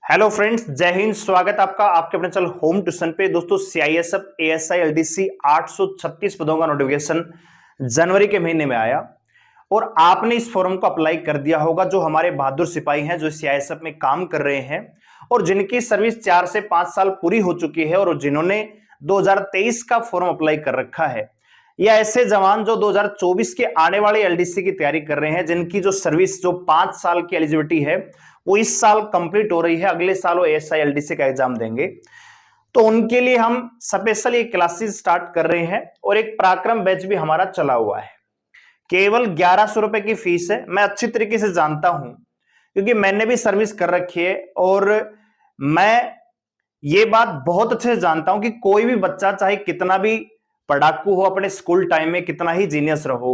Hello friends, जय हिंद। स्वागत आपका आपके अपने चैनल होम ट्यूशन पे। दोस्तों, सीआईएसएफ एएसआई एलडीसी 836 पदों का नोटिफिकेशन जनवरी के महीने में आया और आपने इस फॉर्म को अप्लाई कर दिया होगा। जो हमारे बहादुर सिपाही हैं जो सीआईएसएफ में काम कर रहे हैं और जिनकी सर्विस 4 से 5 साल पूरी हो चुकी है और जिन्होंने 2023 का फॉर्म अप्लाई कर रखा है, या ऐसे जवान जो 2024 के आने वाले एलडीसी की तैयारी कर रहे हैं, जिनकी जो सर्विस जो 5 साल की एलिजिबिलिटी है वो इस साल कंप्लीट हो रही है, अगले साल वो एएसआई एलडीसी का एग्जाम देंगे। तो उनके लिए हम स्पेशल ये क्लासेस स्टार्ट कर रहे हैं और एक पराक्रम बैच भी हमारा चला हुआ है। केवल 1100 रुपए की फीस है। मैं अच्छी तरीके से जानता हूं क्योंकि मैंने भी सर्विस कर रखी है और मैं ये बात बहुत अच्छे से जानता हूं कि कोई भी बच्चा चाहे कितना भी पढ़ाकू हो, अपने स्कूल टाइम में कितना ही जीनियस रहो,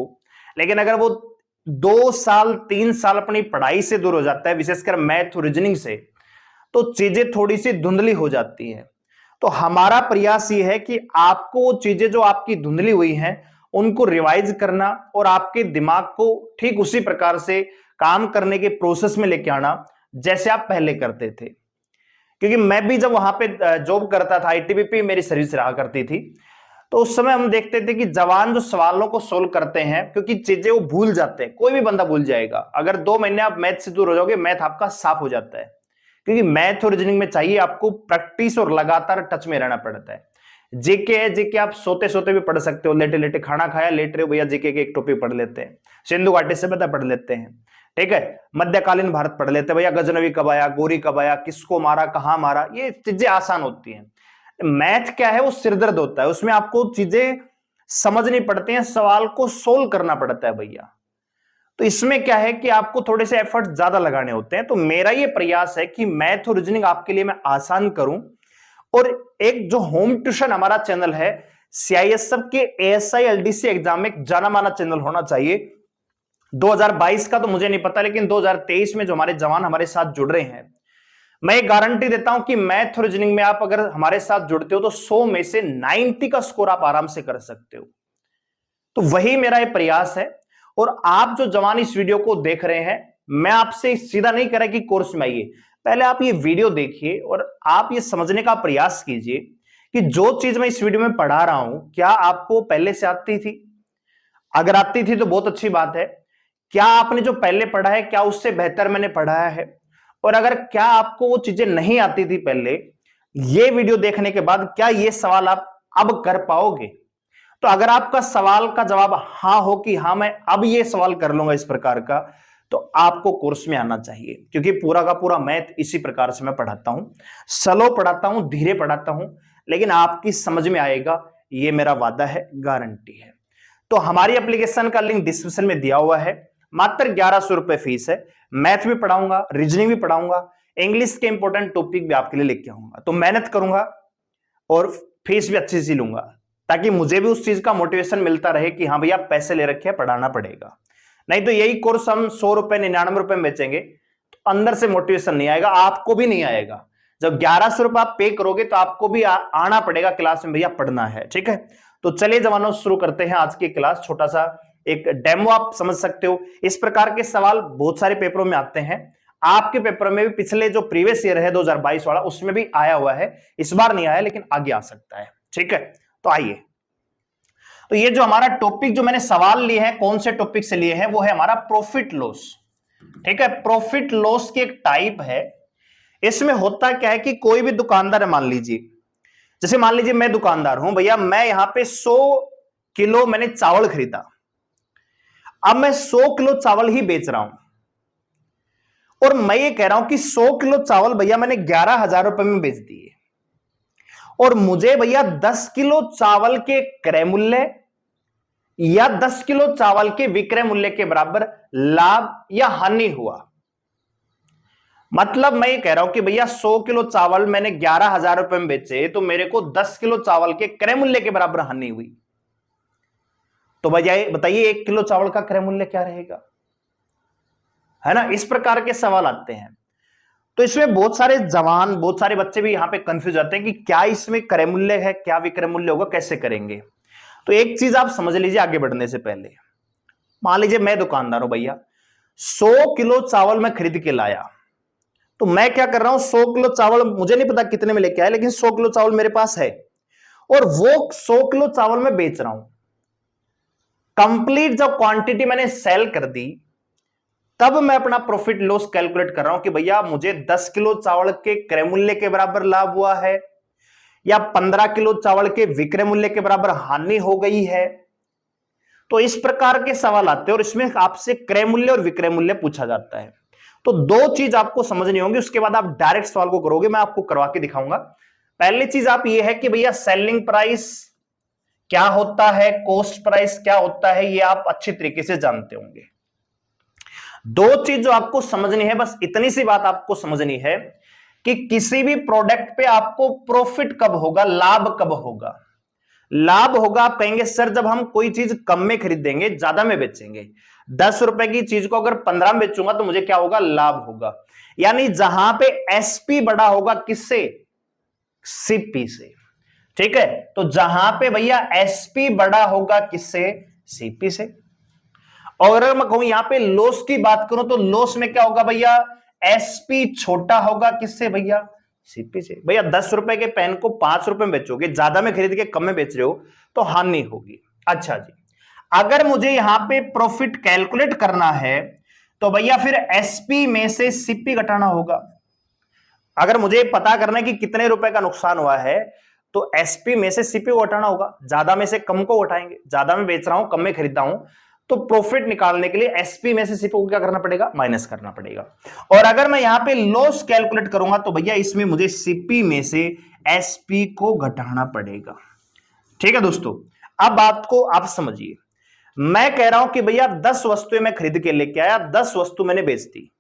लेकिन अगर वो 2 साल 3 साल अपनी पढ़ाई से दूर हो जाता है, विशेषकर मैथ और रीजनिंग से, तो चीजें थोड़ी सी धुंधली हो जाती हैं। तो हमारा प्रयास ये है कि आपको वो चीजें जो आपकी धुंधली हुई हैं उनको रिवाइज करना और आपके दिमाग को ठीक उसी प्रकार से काम करने के प्रोसेस में लेके आना जैसे आप पहले करते थे। क्योंकि मैं भी जब वहां पे जॉब करता था, आईटीबीपी मेरी सर्विस रहा करती थी, तो उस समय हम देखते थे कि जवान जो सवालों को सोल्व करते हैं, क्योंकि चीजें वो भूल जाते हैं, कोई भी बंदा भूल जाएगा। अगर 2 महीने आप मैथ से दूर हो जाओगे, मैथ आपका साफ हो जाता है। क्योंकि मैथ और रीजनिंग में चाहिए आपको प्रैक्टिस और लगातार टच में रहना पड़ता है। जीके है, जीके आप सोते सोते भी पढ़ सकते हो, लेटे लेटे खाना खाया लेट रहे हो भैया, जीके के एक टॉपिक पढ़ लेते हैं, सिंधु घाटी सभ्यता पढ़ लेते हैं, ठीक है, मध्यकालीन भारत पढ़ लेते हैं भैया, गजनवी कब आया, गोरी कब आया, किसको मारा, कहां मारा, ये चीजें आसान होती हैं। मैथ क्या है, वो सिरदर्द होता है, उसमें आपको चीजें समझनी पड़ती हैं, सवाल को सोल्व करना पड़ता है भैया। तो इसमें क्या है कि आपको थोड़े से एफर्ट ज्यादा लगाने होते हैं। तो मेरा ये प्रयास है कि मैथ और रीजनिंग आपके लिए मैं आसान करूं और एक जो होम ट्यूशन हमारा चैनल है, सीआईएसएफ के एएसआई एलडीसी एग्जाम में एक जाना माना चैनल होना चाहिए। 2022 का तो मुझे नहीं पता, लेकिन 2023 में जो हमारे जवान हमारे साथ जुड़ रहे हैं, मैं एक गारंटी देता हूं कि मैथ और रीजनिंग में आप अगर हमारे साथ जुड़ते हो तो 100 में से 90 का स्कोर आप आराम से कर सकते हो। तो वही मेरा ये प्रयास है। और आप जो जवान इस वीडियो को देख रहे हैं, मैं आपसे सीधा नहीं कह रहा कि कोर्स में आइए, पहले आप ये वीडियो देखिए और आप ये समझने का प्रयास कीजिए कि जो चीज मैं इस वीडियो में पढ़ा रहा हूं, क्या आपको पहले से आती थी? अगर आती थी तो बहुत अच्छी बात है। क्या आपने जो पहले पढ़ा है, क्या उससे बेहतर मैंने पढ़ाया है? और अगर क्या आपको वो चीजें नहीं आती थी पहले, ये वीडियो देखने के बाद क्या ये सवाल आप अब कर पाओगे? तो अगर आपका सवाल का जवाब हां हो कि हां मैं अब ये सवाल कर लूंगा इस प्रकार का, तो आपको कोर्स में आना चाहिए। क्योंकि पूरा का पूरा मैथ इसी प्रकार से मैं पढ़ाता हूं, स्लो पढ़ाता हूं, धीरे पढ़ाता हूं, लेकिन आपकी समझ में आएगा, ये मेरा वादा है, गारंटी है। तो हमारी एप्लीकेशन का लिंक डिस्क्रिप्शन में दिया हुआ है। मात्र 1100 रुपए फीस है। मैथ भी पढ़ाऊंगा, रीजनिंग भी पढ़ाऊंगा, इंग्लिश के इंपॉर्टेंट टॉपिक भी आपके लिए लेके आऊंगा। तो मेहनत करूंगा और फीस भी अच्छी सी लूंगा, ताकि मुझे भी उस चीज का मोटिवेशन मिलता रहे कि हाँ भैया पैसे ले रखे हैं, पढ़ाना पड़ेगा। नहीं तो यही कोर्स हम 100 रुपए 99 रुपए में बेचेंगे तो अंदर से मोटिवेशन नहीं आएगा, आपको भी नहीं आएगा। जब 1100 रुपए आप पे करोगे तो आपको भी आना पड़ेगा क्लास में, भैया पढ़ना है, ठीक है। तो चलिए जवानों, शुरू करते हैं आज की क्लास। छोटा सा एक डेमो आप समझ सकते हो। इस प्रकार के सवाल बहुत सारे पेपरों में आते हैं। आपके पेपर में भी पिछले जो प्रीवियस ईयर है 2022 वाला, उसमें भी आया हुआ है। इस बार नहीं आया, लेकिन आगे आ सकता है, ठीक है। तो आइए, तो ये जो हमारा टॉपिक, जो मैंने सवाल लिए हैं, कौन से टॉपिक से लिए हैं, वो है हमारा प्रॉफिट लॉस, ठीक है। प्रॉफिट लॉस की एक टाइप है। इसमें होता क्या है कि कोई भी दुकानदार है, मान लीजिए, जैसे मान लीजिए मैं दुकानदार हूं भैया, मैं यहां पे 100 किलो मैंने चावल खरीदा। अब मैं 100 किलो चावल ही बेच रहा हूं और मैं ये कह रहा हूं कि 100 किलो चावल भैया मैंने 11,000 रुपए में बेच दिए, और मुझे भैया 10 किलो चावल के क्रय मूल्य या 10 किलो चावल के विक्रय मूल्य के बराबर लाभ या हानि हुआ। मतलब मैं ये कह रहा हूं कि भैया 100 किलो चावल मैंने 11,000 रुपए में बेचे, तो मेरे को 10 किलो चावल के क्रय मूल्य के बराबर हानि हुई। तो बताइए 1 किलो चावल का क्रय मूल्य क्या रहेगा, है ना। इस प्रकार के सवाल आते हैं। तो इसमें बहुत सारे जवान, बहुत सारे बच्चे भी यहां पे कंफ्यूज आते हैं कि क्या इसमें क्रय मूल्य है, क्या विक्रय मूल्य होगा, कैसे करेंगे। तो एक चीज आप समझ लीजिए आगे बढ़ने से पहले। मान लीजिए मैं दुकानदार हूं भैया, 100 किलो चावल मैं खरीद के लाया, तो मैं क्या कर रहा हूं, 100 किलो चावल मुझे नहीं पता कितने में लेके आया, लेकिन 100 किलो चावल मेरे पास है और वो 100 किलो चावल मैं बेच रहा हूं। कंप्लीट जब क्वांटिटी मैंने सेल कर दी, तब मैं अपना प्रॉफिट लॉस कैलकुलेट कर रहा हूं कि भैया मुझे 10 किलो चावल के क्रय मूल्य के बराबर लाभ हुआ है या 15 किलो चावल के विक्रय मूल्य के बराबर हानि हो गई है। तो इस प्रकार के सवाल आते हैं और इसमें आपसे क्रय मूल्य और विक्रय मूल्य पूछा जाता है। तो दो चीज आपको समझनी होगी, उसके बाद आप डायरेक्ट सवाल को करोगे, मैं आपको करवा के दिखाऊंगा। पहली चीज आप ये है कि भैया सेलिंग प्राइस क्या होता है, कॉस्ट प्राइस क्या होता है, ये आप अच्छी तरीके से जानते होंगे। दो चीज जो आपको समझनी है, बस इतनी सी बात आपको समझनी है कि किसी भी प्रोडक्ट पे आपको प्रॉफिट कब होगा, लाभ कब होगा। लाभ होगा आप कहेंगे सर जब हम कोई चीज कम में खरीदेंगे, ज्यादा में बेचेंगे। 10 रुपए की चीज को अगर 15 में बेचूंगा तो मुझे क्या होगा, लाभ होगा। यानी जहां पे एसपी बड़ा होगा किससे, सीपी से। ठीक है, तो जहां पे भैया एसपी बड़ा होगा किससे, सीपी से। और अगर मैं कहूं यहां पे लॉस की बात करूं तो लॉस में क्या होगा भैया, एसपी छोटा होगा किससे भैया, सीपी से। भैया 10 रुपए के पेन को 5 रुपए में बेचोगे, ज्यादा में खरीद के कम में बेच रहे हो तो हानि होगी। अच्छा जी, अगर मुझे यहां पे प्रॉफिट कैलकुलेट करना है तो भैया फिर एसपी में से सीपी घटाना होगा। अगर मुझे पता करना है कि कितने रुपए का नुकसान हुआ है तो एसपी में से सीपी को घटाना होगा, ज्यादा में से कम को घटाएंगे। ज्यादा में बेच रहा हूं, कम में खरीदा हूं, तो प्रॉफिट निकालने के लिए एसपी में से सीपी को क्या करना पड़ेगा, माइनस करना पड़ेगा। और अगर मैं यहां पे लॉस कैलकुलेट करूंगा तो भैया इसमें मुझे सीपी में से एसपी को घटाना पड़ेगा। ठीक है दोस्तों, अब बात को आप समझिए। मैं कह रहा हूं कि भैया 10 वस्तुएं मैं खरीद के लेके आया, 10 वस्तु मैंने बेच दी।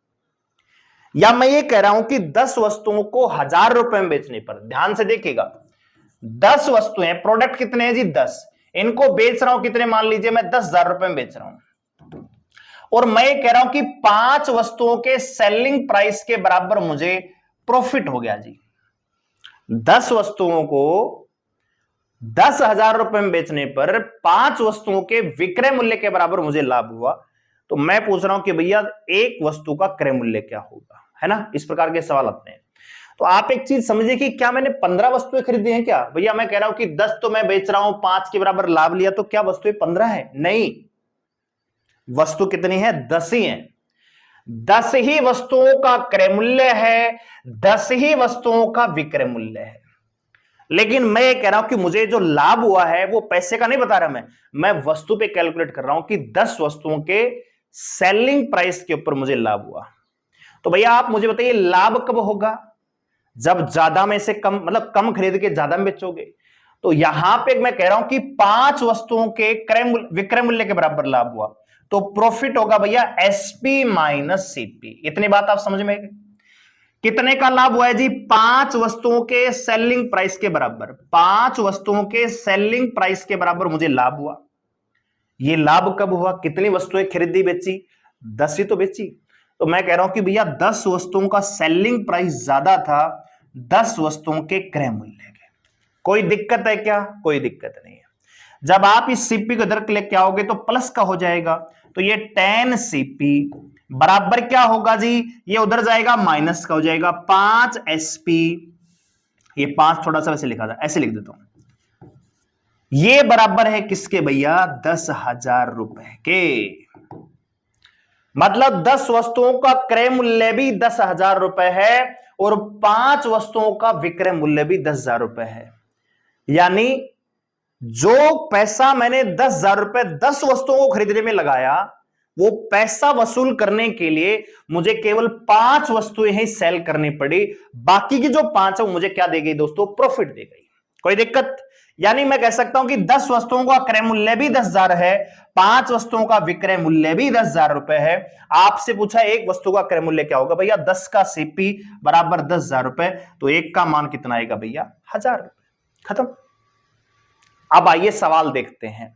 या मैं ये कह रहा हूं कि 10 वस्तुओं को 1000 रुपए में बेचने पर, ध्यान से देखिएगा, 10 वस्तुएं, प्रोडक्ट कितने हैं जी 10, इनको बेच रहा हूं कितने, मान लीजिए मैं 10,000 रुपए में बेच रहा हूं। और मैं ये कह रहा हूं कि 5 वस्तुओं के सेलिंग प्राइस के बराबर मुझे प्रॉफिट हो गया जी। 10 वस्तुओं को 10,000 रुपए में बेचने पर 5 वस्तुओं के विक्रय मूल्य के बराबर मुझे लाभ हुआ। तो मैं पूछ रहा हूं कि भैया एक वस्तु का क्रय मूल्य क्या होगा, है ना। इस प्रकार के सवाल आते हैं। तो आप एक चीज समझिए कि क्या मैंने 15 वस्तुएं खरीदी हैं क्या, भैया मैं कह रहा हूं कि 10 तो मैं बेच रहा हूं, 5 के बराबर लाभ लिया, तो क्या वस्तुएं 15 है, नहीं, वस्तु कितनी है, 10 ही है। 10 ही वस्तुओं का क्रय मूल्य है, 10 ही वस्तुओं का विक्रय मूल्य है। लेकिन मैं ये कह रहा हूं कि मुझे जो लाभ हुआ है वो पैसे का नहीं बता रहा, मैं वस्तु पे कैलकुलेट कर रहा हूं कि 10 वस्तुओं के सेलिंग प्राइस के ऊपर मुझे लाभ हुआ। तो भैया आप मुझे बताइए लाभ कब होगा, जब ज्यादा में से कम, मतलब कम खरीद के ज्यादा में बेचोगे। तो यहां पे मैं कह रहा हूं कि 5 वस्तुओं के विक्रय मूल्य के बराबर लाभ हुआ, तो प्रॉफिट होगा भैया एसपी माइनस सीपी। इतनी बात आप समझ में, कितने का लाभ हुआ है जी, 5 वस्तुओं के सेलिंग प्राइस के बराबर, 5 वस्तुओं के सेलिंग प्राइस के बराबर मुझे लाभ हुआ। ये लाभ कब हुआ, कितनी वस्तुएं खरीदी बेची, 10 ही तो बेची। तो मैं कह रहा हूं कि भैया 10 वस्तुओं का सेलिंग प्राइस ज्यादा था 10 वस्तुओं के क्रय मूल्य के। कोई दिक्कत है क्या, कोई दिक्कत नहीं है। जब आप इस सीपी को इधर लेके आओगे तो प्लस का हो जाएगा, तो ये 10 सीपी बराबर क्या होगा जी, ये उधर जाएगा माइनस का हो जाएगा 5 एसपी। ये 5 थोड़ा सा वैसे लिखा था, ऐसे लिख देता हूं, ये बराबर है किसके भैया, 10,000 रुपए के। मतलब 10 वस्तुओं का क्रय मूल्य भी 10,000 रुपए है और 5 वस्तुओं का विक्रय मूल्य भी 10,000 रुपए है। यानी जो पैसा मैंने 10,000 रुपए 10 वस्तुओं को खरीदने में लगाया, वो पैसा वसूल करने के लिए मुझे केवल 5 वस्तुएं ही सेल करनी पड़ी, बाकी की जो 5 है वो मुझे क्या दे गई दोस्तों, प्रॉफिट दे गई। कोई दिक्कत, यानी मैं कह सकता हूं कि 10 वस्तुओं का क्रय मूल्य भी 10,000 है, 5 वस्तुओं का विक्रय मूल्य भी 10,000 रुपए है। आपसे पूछा एक वस्तु का क्रय मूल्य क्या होगा, भैया 10 का सीपी बराबर 10,000 रुपए, तो एक का मान कितना आएगा भैया, 1,000 रुपए। खत्म। अब आइए सवाल देखते हैं।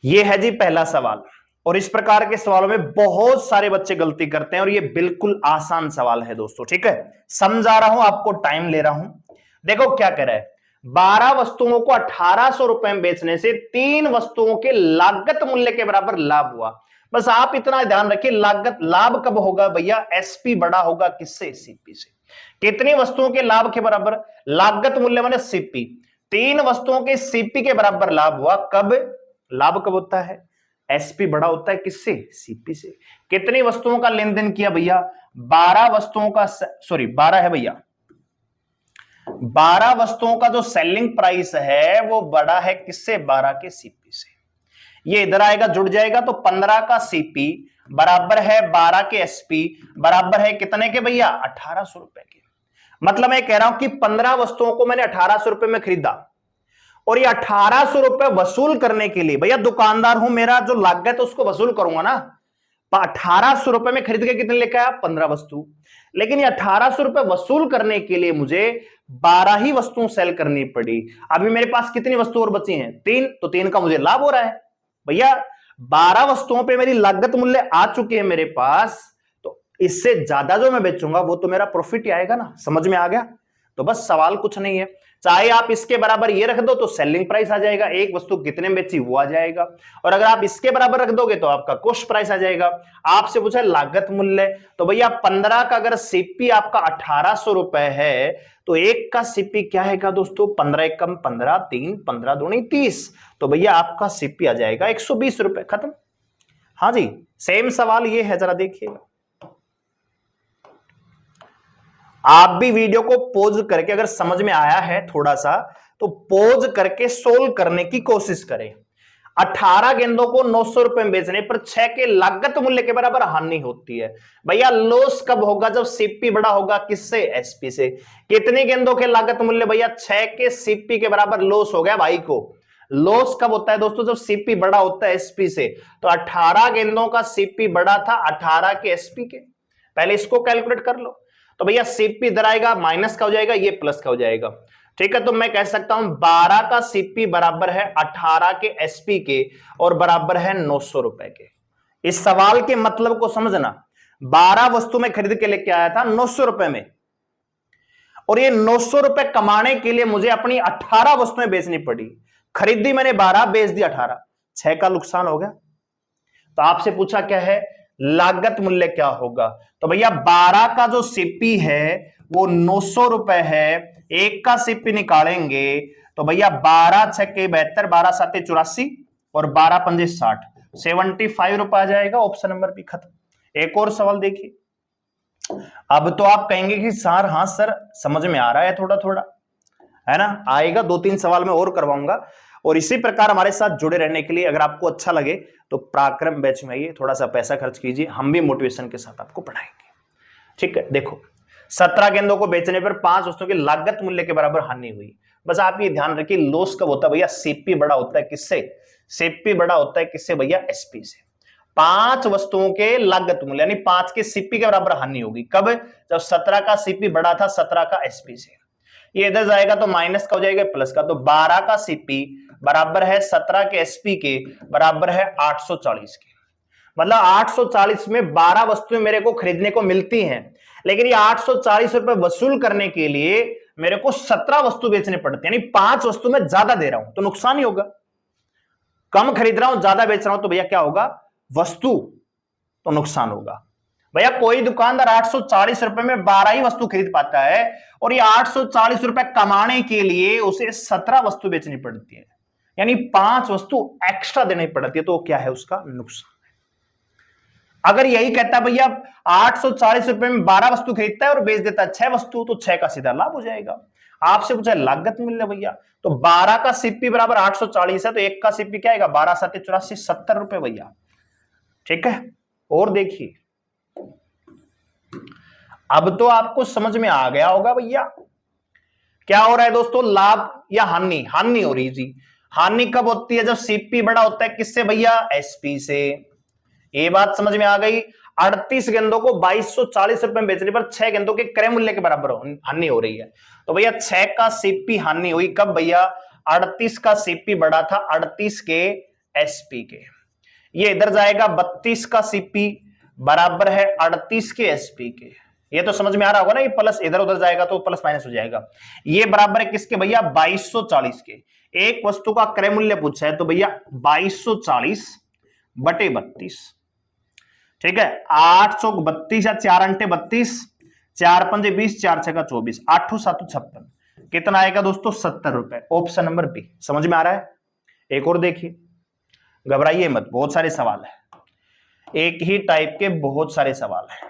यह है जी पहला सवाल, और इस प्रकार के सवालों में बहुत सारे बच्चे गलती करते हैं और यह बिल्कुल आसान सवाल है दोस्तों। ठीक है, समझा रहा हूं, आपको टाइम ले रहा हूं। देखो क्या कह रहा है, 12 वस्तुओं को 1,800 रुपए में बेचने से 3 वस्तुओं के लागत मूल्य के बराबर लाभ हुआ। बस आप इतना ध्यान रखिए, लागत लाभ कब होगा भैया, एसपी बड़ा होगा किससे, सीपी से। कितनी वस्तुओं के लाभ के बराबर, लागत मूल्य माने सीपी, 3 वस्तुओं के सीपी के बराबर लाभ हुआ, कब, लाभ कब होता है, एसपी बड़ा होता है किससे, सीपी से। कितनी वस्तुओं का लेन देन किया भैया, 12 वस्तुओं का, सॉरी 12 है भैया, 12 वस्तुओं का जो सेलिंग प्राइस है वो बड़ा है किससे, 12 के सीपी से। ये इधर आएगा जुड़ जाएगा, तो 15 का सीपी बराबर है 12 के एसपी, बराबर है कितने के भैया, 1800 रुपए के। मतलब मैं कह रहा हूं कि 15 वस्तुओं को मैंने 1800 रुपए में खरीदा, और ये 1800 रुपए वसूल करने के लिए, भैया दुकानदार हूं, मेरा जो लागत है उसको वसूल करूंगा ना, 1800 रुपए में खरीद के कितने लेकर आया, 15 वस्तु। लेकिन ये 1800 रुपए वसूल करने के लिए मुझे 12 ही वस्तुओं सेल करनी पड़ी। अभी मेरे पास कितनी वस्तु और बची हैं, 3, तो 3 का मुझे लाभ हो रहा है भैया। 12 वस्तुओं पे मेरी लागत मूल्य आ चुके हैं मेरे पास, तो इससे ज्यादा जो मैं बेचूंगा वो तो मेरा प्रॉफिट ही आएगा ना, समझ में आ गया। तो बस सवाल कुछ नहीं है, चाहे आप इसके बराबर ये रख दो तो सेलिंग प्राइस आ जाएगा, एक वस्तु कितने में बेची वो आ जाएगा, और अगर आप इसके बराबर रख दोगे तो आपका कॉस्ट प्राइस आ जाएगा। आपसे पूछा लागत मूल्य, तो भैया 15 का अगर सीपी आपका 1800 रुपए है, तो एक का सीपी क्या है दोस्तों, 15 एक कम 15, 3 15 दूनी 30, तो भैया आपका सीपी आ जाएगा 120 रुपए, खत्म। हाँ जी, सेम सवाल ये है, जरा देखिएगा। आप भी वीडियो को पॉज करके, अगर समझ में आया है थोड़ा सा, तो पॉज करके सोल्व करने की कोशिश करें। 18 गेंदों को 900 रुपए में बेचने पर 6 के लागत मूल्य के बराबर हानि होती है। भैया लॉस कब होगा, जब सीपी बड़ा होगा किससे, एसपी से। कितनी गेंदों के लागत मूल्य भैया, 6 के सीपी के बराबर लॉस हो गया भाई को। लॉस कब होता है दोस्तों, जब सीपी बड़ा होता है एसपी से। तो 18 गेंदों का सीपी बड़ा था 18 के एसपी के, पहले इसको कैलकुलेट कर लो। तो भैया सीपी इधर आएगा, माइनस का हो जाएगा, ये प्लस का हो जाएगा, ठीक है। तो मैं कह सकता हूं 12 का सीपी बराबर है 18 के एसपी के, और बराबर है 900 रुपए के। इस सवाल के मतलब को समझना, 12 वस्तु में खरीद के लेके आया था 900 रुपए में, और ये 900 रुपए कमाने के लिए मुझे अपनी 18 वस्तुएं बेचनी पड़ी। खरीदी मैंने 12, बेच दी 18, 6 का नुकसान हो गया। तो आपसे पूछा क्या है, लागत मूल्य क्या होगा। तो भैया 12 का जो सीपी है वो 900 रुपए है, एक का सीपी निकालेंगे तो भैया 12 छक्के 72, 12 साते 84, और 12 पंजे 60, 75 रुपए आ जाएगा। ऑप्शन नंबर बी, खत्म। एक और सवाल देखिए। अब तो आप कहेंगे कि सर हाँ सर समझ में आ रहा है थोड़ा थोड़ा, है ना, आएगा 2-3 सवाल में और करवाऊंगा। और इसी प्रकार हमारे साथ जुड़े रहने के लिए, अगर आपको अच्छा लगे तो पराक्रम बैच में आइए, थोड़ा सा पैसा खर्च कीजिए, हम भी मोटिवेशन के साथ आपको पढ़ाएंगे, ठीक है। देखो 17 गेंदों को बेचने पर 5 वस्तुओं की लागत मूल्य के बराबर हानि हुई। बस आप ये ध्यान रखिए, लॉस कब होता है भैया, सीपी बड़ा होता है किससे, सीपी बड़ा होता है किससे भैया, एसपी से। 5 वस्तुओं के लागत मूल्य यानी 5 के सीपी के बराबर हानि होगी, कब, जब 17 का सीपी बड़ा था 17 का एसपी से। ये इधर जाएगा तो माइनस का हो जाएगा प्लस का, तो 12 का सीपी बराबर है 17 के एसपी के, बराबर है 840 के। मतलब 840 में 12 वस्तुएं मेरे को खरीदने को मिलती हैं, लेकिन ये 840 रुपए वसूल करने के लिए मेरे को 17 वस्तु बेचने पड़ती है, यानी 5 वस्तु में ज्यादा दे रहा हूं तो नुकसान ही होगा। कम खरीद रहा हूं ज्यादा बेच रहा हूं तो भैया क्या होगा, वस्तु तो नुकसान होगा। भैया कोई दुकानदार 840 रुपए में 12 ही वस्तु खरीद पाता है, और ये 840 रुपए कमाने के लिए उसे 17 वस्तु बेचनी पड़ती है, यानी 5 वस्तु एक्स्ट्रा देनी पड़ती है, तो क्या है उसका नुकसान। अगर यही कहता भैया 840 रुपए में 12 वस्तु खरीदता है और बेच देता है 6 वस्तु, तो 6 का सीधा लाभ हो जाएगा। आपसे पूछा लागत मूल्य भैया, तो 12 का सीपी बराबर 840 है, तो एक का सीपी क्या आएगा, 12 7 84, 70 रुपए भैया, ठीक है। और देखिए अब तो आपको समझ में आ गया होगा भैया क्या हो रहा है दोस्तों, लाभ या हानि, हानि हो रही थी। हानि कब होती है, जब सीपी बड़ा होता है किससे भैया, एसपी से। ये बात समझ में आ गई। 38 गेंदों को 2240 रुपए में बेचने पर 6 गेंदों के क्रय मूल्य के बराबर हानि हो रही है। तो भैया 6 का सीपी हानि हुई कब भैया, 38 का सीपी बड़ा था 38 के एसपी के। ये इधर जाएगा 32 का सीपी बराबर है 38 के एसपी के। ये तो समझ में आ रहा होगा ना, ये प्लस इधर उधर जाएगा तो प्लस माइनस हो जाएगा। ये बराबर है किसके भैया, 2240 के। एक वस्तु का क्रय मूल्य पूछा है तो भैया 2240 बटे 32, ठीक है, 832 या 4 अंटे 32, 4 पंजे 20, 4 छक्का 24, 8 7 56, कितना आएगा दोस्तों? 70 रुपए। Option number B. समझ में आ रहा है? एक और देखिए, घबराइए मत, बहुत सारे सवाल है, एक ही टाइप के बहुत सारे सवाल है।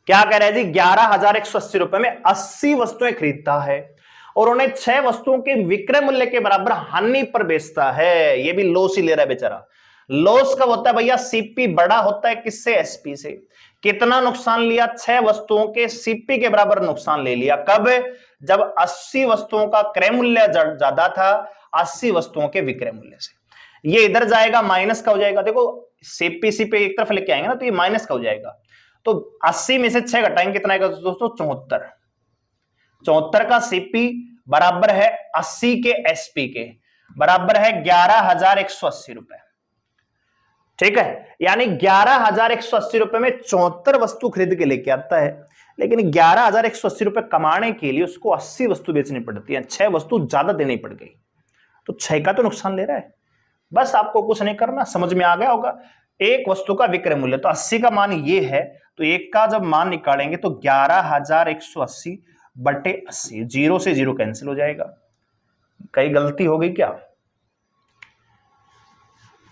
क्या कह रहे हैं जी? 11,180 रुपए में 80 वस्तुएं खरीदता है और उन्हें 6 वस्तुओं के विक्रय मूल्य के बराबर हानि पर बेचता है। ये भी लॉस ही ले रहा है बेचारा। लॉस कब होता है भैया? सीपी बड़ा होता है किससे? एसपी से। कितना नुकसान लिया? 6 वस्तुओं के सीपी के बराबर नुकसान ले लिया। कब? जब 80 वस्तुओं का क्रय मूल्य ज्यादा था 80 वस्तुओं के विक्रय मूल्य से। ये इधर जाएगा, माइनस का हो जाएगा। देखो सीपी सीपी एक तरफ लेके आएंगे ना तो ये माइनस का हो जाएगा। तो 80 में से 6 घटाएंगे, कितना आएगा दोस्तों? 74। 74 का सीपी बराबर है 80 के एसपी के, बराबर है 11,180 रुपए। ठीक है, यानी 11,180 रुपए में 74 वस्तु खरीद के लेके आता है, लेकिन 11,180 रुपए कमाने के लिए उसको 80 वस्तु बेचनी पड़ती है, 6 वस्तु ज्यादा देनी पड़ गई, तो 6 का तो नुकसान ले रहा है। बस आपको कुछ नहीं करना, समझ में आ गया होगा। एक वस्तु का विक्रय मूल्य तो 80 का मान ये है, तो एक का जब मान निकालेंगे तो 11,180 बटे 80, 0 से 0 कैंसिल हो जाएगा। कहीं गलती हो गई क्या?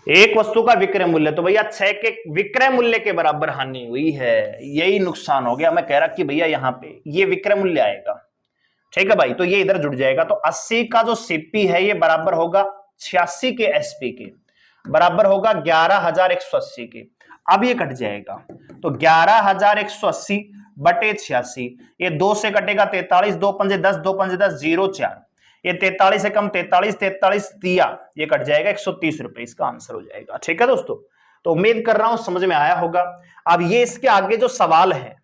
एक वस्तु का विक्रय मूल्य तो भैया 6 के विक्रय मूल्य के बराबर हानि हुई है, यही नुकसान हो गया। मैं कह रहा कि भैया यहां पे ये विक्रय मूल्य आएगा। ठीक है भाई, तो ये इधर जुड़ जाएगा। तो 80 का जो सीपी है ये बराबर होगा 86 के एसपी के, बराबर होगा 11,180 के। अब ये कट जाएगा तो 11,180 बटे 86, ये 2 से कटेगा 43, 2 पंजे 10, 2 पंजे 10, 0 4, ये 43 से कम 43, 43 दिया, ये कट जाएगा 130 रुपए, इसका आंसर हो जाएगा। ठीक है दोस्तों, तो उम्मीद कर रहा हूं समझ में आया होगा। अब ये इसके आगे जो सवाल है,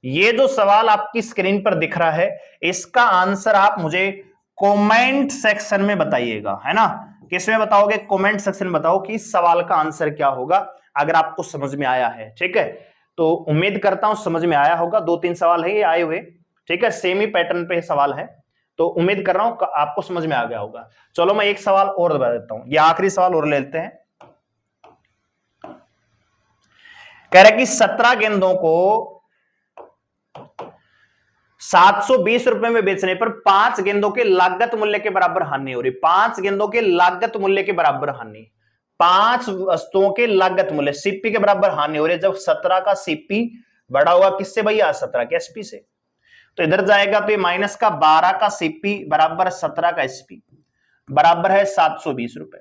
ये जो सवाल आपकी स्क्रीन पर दिख रहा है, इसका आंसर आप मुझे कमेंट सेक्शन में बताइएगा, है ना? किसमें बताओगे? कमेंट सेक्शन में बताओ कि इस सवाल का आंसर क्या होगा, अगर आपको समझ में आया है। ठीक है, तो उम्मीद करता हूं समझ में आया होगा। 2-3 सवाल है ये आए हुए, ठीक है, सेम ही पैटर्न पे सवाल है, तो उम्मीद कर रहा हूं आपको समझ में आ गया होगा। चलो मैं एक सवाल और बता देता हूं, ये आखिरी सवाल और लेते हैं। कह रहे कि 17 गेंदों को 720 रुपए में बेचने पर 5 गेंदों के लागत मूल्य के बराबर हानि हो रही। 5 गेंदों के लागत मूल्य के बराबर हानि, 5 वस्तुओं के लागत मूल्य सीपी के बराबर हानि हो रही है। जब 17 का सीपी बड़ा हुआ किससे भैया? 17 के एसपी से। तो इधर जाएगा तो ये माइनस का 12 का सीपी बराबर 17 का एसपी, बराबर है 720 रुपए।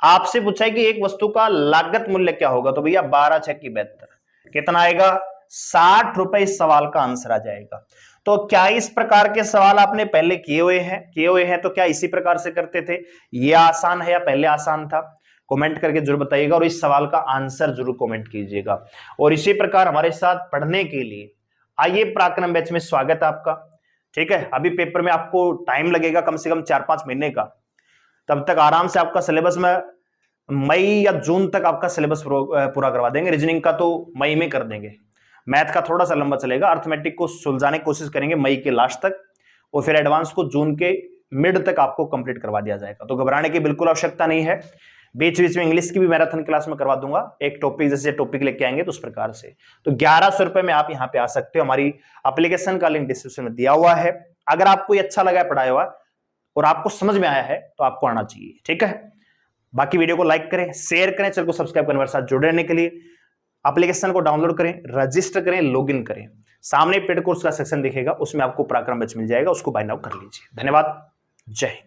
आपसे पूछा है कि एक वस्तु का लागत मूल्य क्या होगा, तो भैया 12 6 की 72, कितना आएगा? 60 रुपए। इस सवाल का आंसर आ जाएगा। तो क्या इस प्रकार के सवाल आपने पहले किए हुए हैं? तो क्या इसी प्रकार से करते थे? ये आसान है या पहले आसान था? कमेंट करके जरूर बताइएगा और इस सवाल का आंसर जरूर कमेंट कीजिएगा। और इसी प्रकार हमारे साथ पढ़ने के लिए आइए पराक्रम बैच में स्वागत है आपका। ठीक है, अभी पेपर में आपको टाइम लगेगा कम से कम 4-5 महीने का, तब तक आराम से आपका सिलेबस में मई या जून तक आपका सिलेबस पूरा करवा देंगे। रीजनिंग का तो मई में कर देंगे, मैथ का थोड़ा सा लंबा चलेगा, अर्थमेटिक को सुलझाने की कोशिश करेंगे मई के लास्ट तक, और फिर एडवांस को जून के मिड तक आपको कंप्लीट करवा दिया जाएगा। तो घबराने की बिल्कुल आवश्यकता नहीं है। बीच बीच में इंग्लिश की भी मैराथन क्लास में करवा दूंगा, एक टॉपिक जैसे टॉपिक लेके आएंगे तो उस प्रकार से। तो 1100 रुपए में आप यहाँ पे आ सकते हो। हमारी एप्लीकेशन का लिंक डिस्क्रिप्शन में दिया हुआ है। अगर आपको ये अच्छा लगा है पढ़ाया हुआ और आपको समझ में आया है तो आपको आना चाहिए। ठीक है, बाकी वीडियो को लाइक करें, शेयर करें, चैनल को सब्सक्राइब करने के साथ जुड़े रहने के लिए एप्लीकेशन को डाउनलोड करें, रजिस्टर करें, लॉगिन करें। सामने पेड कोर्स का सेक्शन दिखेगा, उसमें आपको पराक्रम बैच मिल जाएगा, उसको बाय नाउ कर लीजिए। धन्यवाद, जय हिंद।